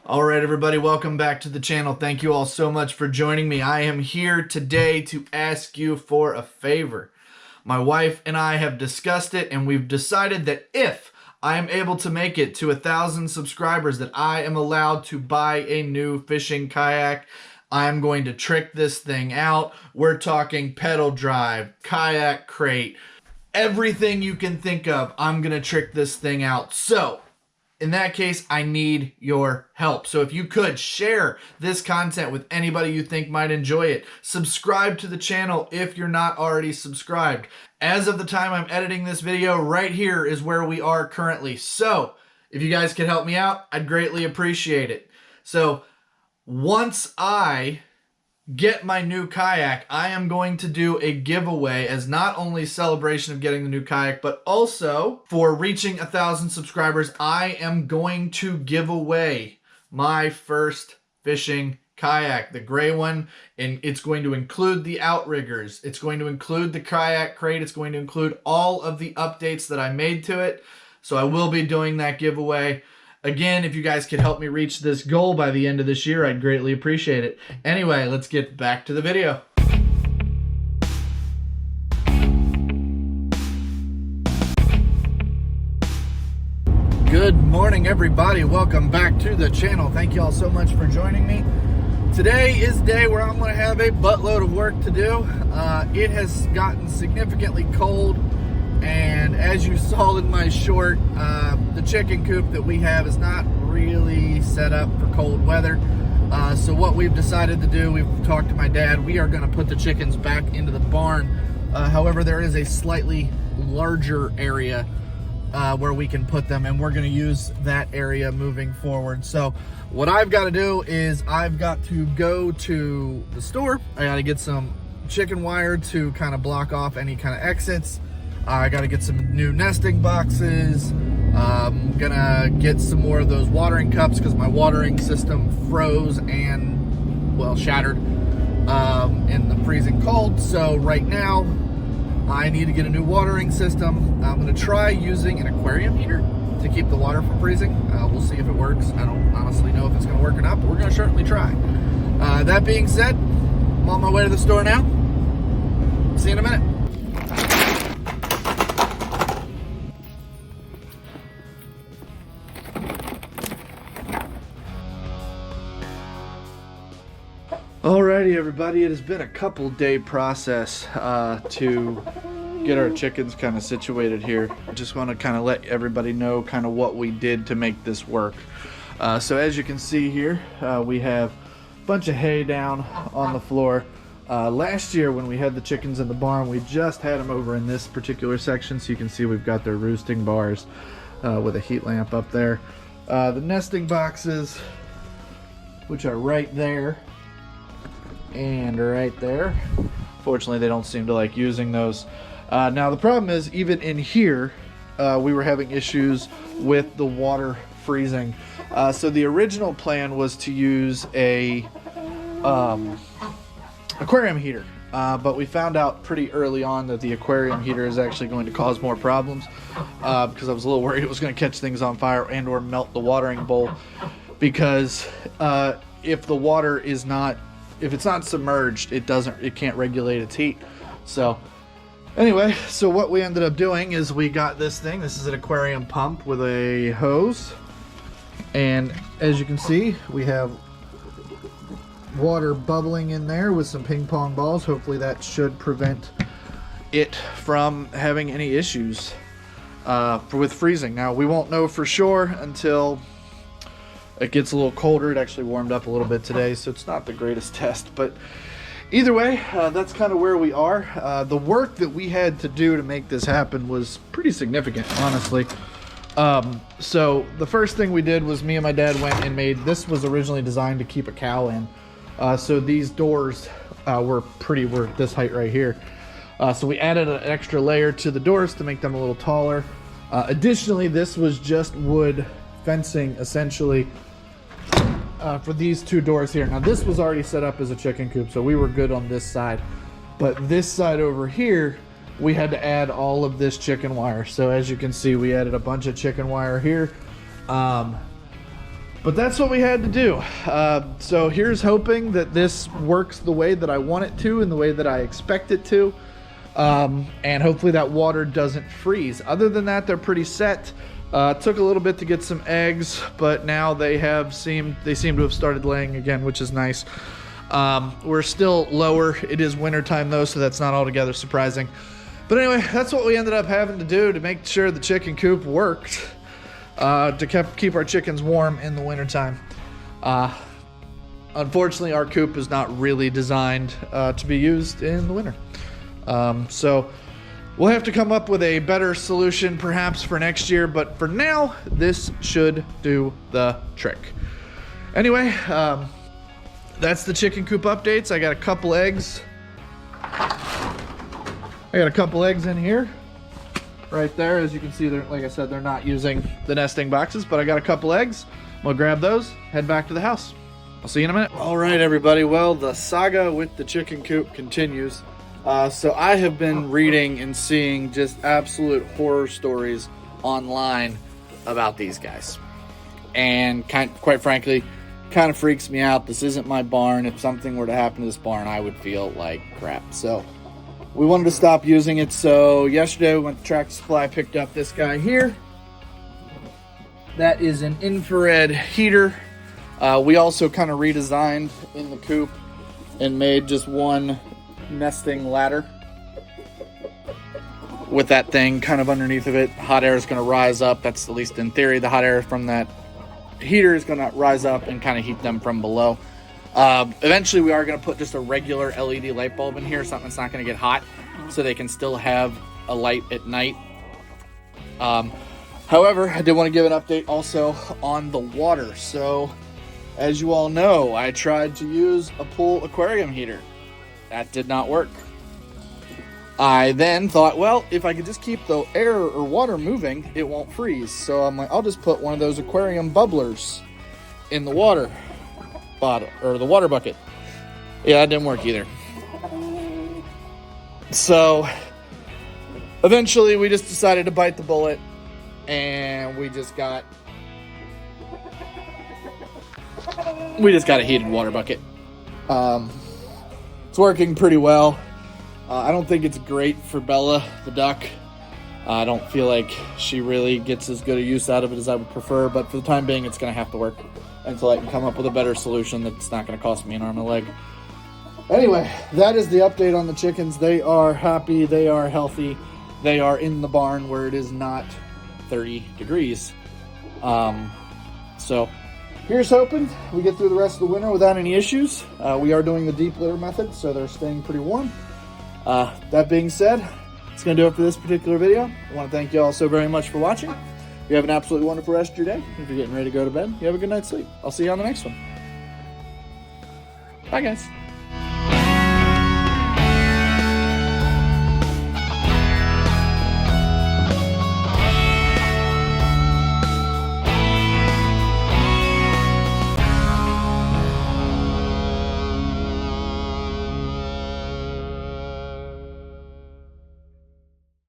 All right, everybody, welcome back to the channel. Thank you all so much for joining me. I am here today to ask you for a favor. My wife and I have discussed it, and we've decided that if I am able to make it to 1,000 subscribers, that I am allowed to buy a new fishing kayak. I'm going to trick this thing out. We're talking pedal drive, kayak crate, everything you can think of. I'm going to trick this thing out. So, in that case, I need your help. So if you could share this content with anybody you think might enjoy it. Subscribe to the channel if you're not already subscribed. As of the time I'm editing this video, right here is where we are currently. So if you guys could help me out, I'd greatly appreciate it. So once I get my new kayak, I am going to do a giveaway as not only celebration of getting the new kayak, but also for reaching 1,000 subscribers, I am going to give away my first fishing kayak, the gray one, and it's going to include the outriggers. It's going to include the kayak crate. It's going to include all of the updates that I made to it. So I will be doing that giveaway. Again, if you guys could help me reach this goal by the end of this year, I'd greatly appreciate it. Anyway, let's get back to the video. Good morning, everybody. Welcome back to the channel. Thank you all so much for joining me. Today is the day where I'm going to have a buttload of work to do. It has gotten significantly cold. And as you saw in my short, the chicken coop that we have is not really set up for cold weather. So what we've decided to do, we've talked to my dad, we are going to put the chickens back into the barn. However, there is a slightly larger area where we can put them, and we're going to use that area moving forward. So what I've got to do is I've got to go to the store. I got to get some chicken wire to kind of block off any kind of exits. I got to get some new nesting boxes. I'm gonna get some more of those watering cups because my watering system froze and, well, shattered in the freezing cold. So right now I need to get a new watering system. I'm gonna try using an aquarium heater to keep the water from freezing. We'll see if it works. I don't honestly know if it's gonna work or not, but we're gonna certainly try. That being said, I'm on my way to the store now. See you in a minute. Alrighty, everybody, it has been a couple-day process to get our chickens kind of situated here. I just want to kind of let everybody know kind of what we did to make this work. So as you can see here, we have a bunch of hay down on the floor. Last year when we had the chickens in the barn, we just had them over in this particular section, so you can see we've got their roosting bars with a heat lamp up there. The nesting boxes, which are right there and right there. Fortunately, they don't seem to like using those. Now the problem is, even in here, we were having issues with the water freezing. So the original plan was to use a aquarium heater, but we found out pretty early on that the aquarium heater is actually going to cause more problems because I was a little worried it was going to catch things on fire and or melt the watering bowl, because if the water is not, if it's not submerged, it can't regulate its heat. So anyway, so what we ended up doing is we got this thing. This is an aquarium pump with a hose, and as you can see, we have water bubbling in there with some ping pong balls. Hopefully that should prevent it from having any issues with freezing. Now we won't know for sure until it gets a little colder. It actually warmed up a little bit today, so it's not the greatest test, but either way, that's kind of where we are. The work that we had to do to make this happen was pretty significant, honestly. So the first thing we did was me and my dad went and made, this was originally designed to keep a cow in. So these doors were this height right here. So we added an extra layer to the doors to make them a little taller. Additionally, this was just wood fencing, essentially, for these two doors here. Now this was already set up as a chicken coop, so we were good on this side. But this side over here, we had to add all of this chicken wire. So as you can see, we added a bunch of chicken wire here. But that's what we had to do. So here's hoping that this works the way that I want it to and the way that I expect it to. And hopefully that water doesn't freeze. Other than that, they're pretty set. Took a little bit to get some eggs, but now they seem to have started laying again, which is nice. We're still lower. It is wintertime though, so that's not altogether surprising. But anyway, that's what we ended up having to do to make sure the chicken coop worked. To keep our chickens warm in the wintertime. Unfortunately, our coop is not really designed to be used in the winter. So we'll have to come up with a better solution perhaps for next year, but for now, this should do the trick. Anyway, that's the chicken coop updates. I got a couple eggs. In here. Right there, as you can see, like I said, they're not using the nesting boxes, but I got a couple eggs. I'm gonna grab those, head back to the house. I'll see you in a minute. All right, everybody. Well, the saga with the chicken coop continues. So I have been reading and seeing just absolute horror stories online about these guys. And quite frankly, kind of freaks me out. This isn't my barn. If something were to happen to this barn, I would feel like crap. So we wanted to stop using it, so yesterday we went to Tractor Supply, picked up this guy here. That is an infrared heater. We also kind of redesigned in the coop and made just one nesting ladder with that thing kind of underneath of it. Hot air is going to rise up. That's at least in theory. The hot air from that heater is going to rise up and kind of heat them from below. Eventually we are going to put just a regular LED light bulb in here, something that's not going to get hot, so they can still have a light at night. However, I did want to give an update also on the water. So as you all know, I tried to use a pool aquarium heater. That did not work. I then thought, well, if I could just keep the air or water moving, it won't freeze. So I'm like, I'll just put one of those aquarium bubblers in the water bottle, or the water bucket. Yeah, it didn't work either. So eventually we just decided to bite the bullet, and we just got a heated water bucket. It's working pretty well. I don't think it's great for Bella, the duck. I don't feel like she really gets as good a use out of it as I would prefer, but for the time being, it's going to have to work until I can come up with a better solution that's not going to cost me an arm and a leg. Anyway, that is the update on the chickens. They are happy. They are healthy. They are in the barn where it is not 30 degrees. So here's hoping we get through the rest of the winter without any issues. We are doing the deep litter method, so they're staying pretty warm. That being said, it's going to do it for this particular video. I want to thank you all so very much for watching. You have an absolutely wonderful rest of your day. If you're getting ready to go to bed, you have a good night's sleep. I'll see you on the next one. Bye, guys.